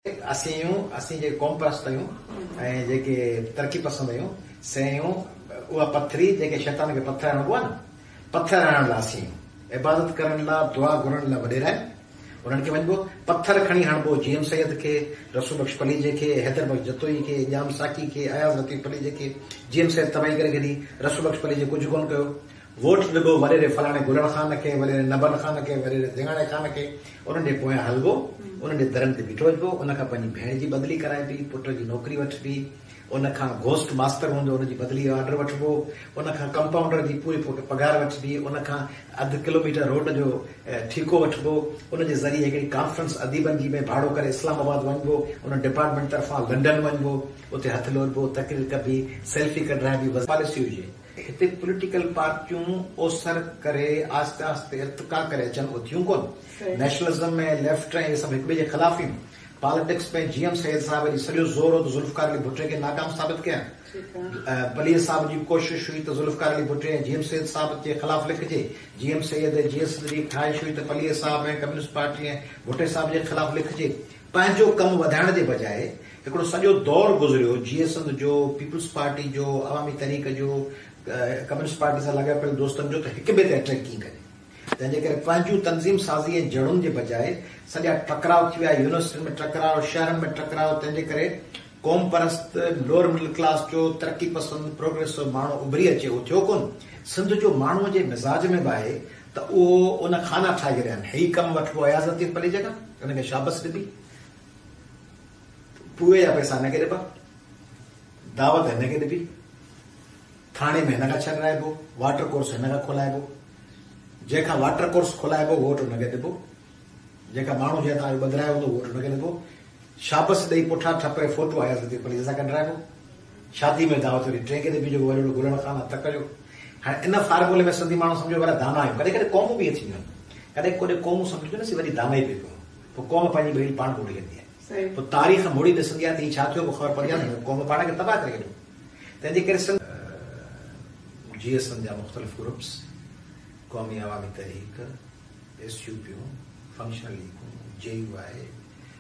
असीं कौम परस्त आहियूं ऐं जेके तरक़ी पसंद आहियूं से आहियूं उहा पथरी जेके शैतान खे पथर हणबो आहे न, पथर हणण लाइ असीं इबादत करण लाइ दुआ घुरण लाइ वॾेरा आहिनि। उन्हनि खे वञिबो पथर खणी हणबो। जीएम सैयद खे, रसूल बख्श पलीजे खे, हैदर बख्श जतोई खे, जाम साकी खे, अयाज़ लतीफ़ पलीजे खे जीएम सैयद तबाही करे छॾी। रसूल बख्श पलीजे कुझु कोन कयो। वोट ॾिबो वॾेरे फलाणे गुलण ख़ान खे, वॾेरे नबन ख़ान खे, वॾेरे दिंगाणे ख़ान खे। उन्हनि जे पोयां हलबो, उन्हनि जे दरनि ते बीठो वञिबो। उनखां पंहिंजी भेण जी बदिली कराइबी, पुट जी नौकरी वठबी। उनखां घोस्ट मास्टर हूंदो, उनजी बदिली जो ऑर्डर वठबो। उनखां कंपाउंडर जी पूरी पघार वठबी। उनखां अधु किलोमीटर रोड जो ठीको वठबो। उनजे ज़रिए हिकिड़ी कॉन्फ्रेंस अदीबनि जी में भाड़ो करे इस्लामाबाद वञिबो। उन डिपार्टमेंट तरफ़ां लंडन वञिबो, उते हथ लोरबो, तकरीर कबी, सेल्फी कढाइबी, पॉलिसी हुजे। हिते पॉलिटिकल पार्टियूं ओसर करे आस्ते आस्ते इर्तिका करे अचनि, उथियूं कोन। नेशनलिज्म में लेफ्ट ऐं सभु हिक ॿिए जे ख़िलाफ़ आहिनि। पॉलिटिक्स में जीएम सैयद साहब जी सॼो ज़ोर हो त ज़ुल्फ़िकार अली भुट्टो खे नाकाम साबित कया। पलीअ साहब जी कोशिश हुई त ज़ुल्फ़िकार अली भुट्टो ऐं जीएम सैयद साहब जे ख़िलाफ़ लिखिजे। जीएम सैयद जीएस जी ख़्वाहिश हुई त पलीअ साहब ऐं कम्युनिस्ट पार्टी ऐं भुट्टे साहब जे ख़िलाफ़ लिखिजे। पंहिंजो कमु वधाइण जे बजाए हिकिड़ो सॼो दौर गुज़रियो जीएस जो, पीपुल्स पार्टी जो, अवामी तहरीक जो, कम्युनिस्ट पार्टी सां लॻापियल दोस्तनि जो त हिक ॿिए ते अटैक कीअं करे। तंहिंजे करे पंहिंजूं तंज़ीम साज़ी ऐं जड़ुनि जे बजाए सॼा टकराव थी विया। यूनिवर्सिटियुनि में टकराव, शहरनि में टकराव। तंहिंजे करे क़ौम परस्त, लोअर मिडिल क्लास जो, तरक़ी पसंद, प्रोग्रेसिव माण्हू उभरी अचे, उहो थियो कोन। सिंध जो माण्हूअ जे मिज़ाज में बि आहे त उहो उन खाना ठाहे छॾिया आहिनि। ही कमु वठिबो अयाज़ लतीफ़ पली जॻह, हुनखे शाबस ॾिबी, पूए जा पैसा हिनखे ॾिबा, दावत हिनखे ॾिबी, थाणे में हिन खां छॾाइबो, वाटर कोर्स हिन खां खोलाइबो, जंहिंखां वाटर कोर्स खोलाइबो वोट हुनखे ॾिबो, जेका माण्हू जे तव्हांजो ॿधायो हूंदो वोट हुनखे ॾिबो। शाबस ॾेई पुठा ठपे फोटो अयाज़ लतीफ़ पली सां कढाइबो। शादी में दावत वरी टे खे ॾिबी, जेको वॾो वॾो गुलण ख़ान तक जो। हाणे इन फार्मूले में सिंधी माण्हू सम्झो वारा दाना आहियूं। कॾहिं कॾहिं क़ौमूं बि अची वञनि, कॾहिं कोॾे क़ौमूं सम्झो न सी वरी दाना ई पियो। पोइ क़ौम पंहिंजी ॿेड़ी पाण मोड़ी वेंदी आहे। पोइ तारीख़ मोड़ी ॾिसंदी आहे त हीउ छा थियो, पोइ ख़बर पवंदी आहे न क़ौम पाण खे तबाह करे छॾियो। तंहिंजे करे जीएसनि जा मुख़्तलिफ़ ग्रुप्स, क़ौमी अवामी तहरीक, एसयूपियूं, फंक्शनल लीगूं, जेयूआई,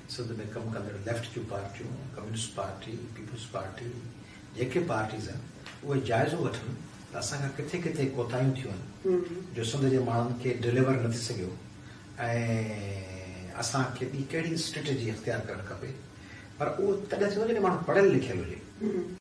सिंध में कमु कंदड़ लेफ्ट जूं पार्टियूं, कम्युनिस्ट पार्टी, पीपुल्स पार्टी, जेके पार्टीज़ आहिनि उहे जाइज़ो वठनि त असांखां किथे किथे कोताहियूं थियूं आहिनि जो सिंध जे माण्हुनि खे डिलीवर न थी सघियो ऐं असांखे ॿी कहिड़ी स्ट्रेटेजी इख़्तियार करणु खपे। पर उहो तॾहिं थींदो जॾहिं माण्हू पढ़ियल लिखियल हुजे।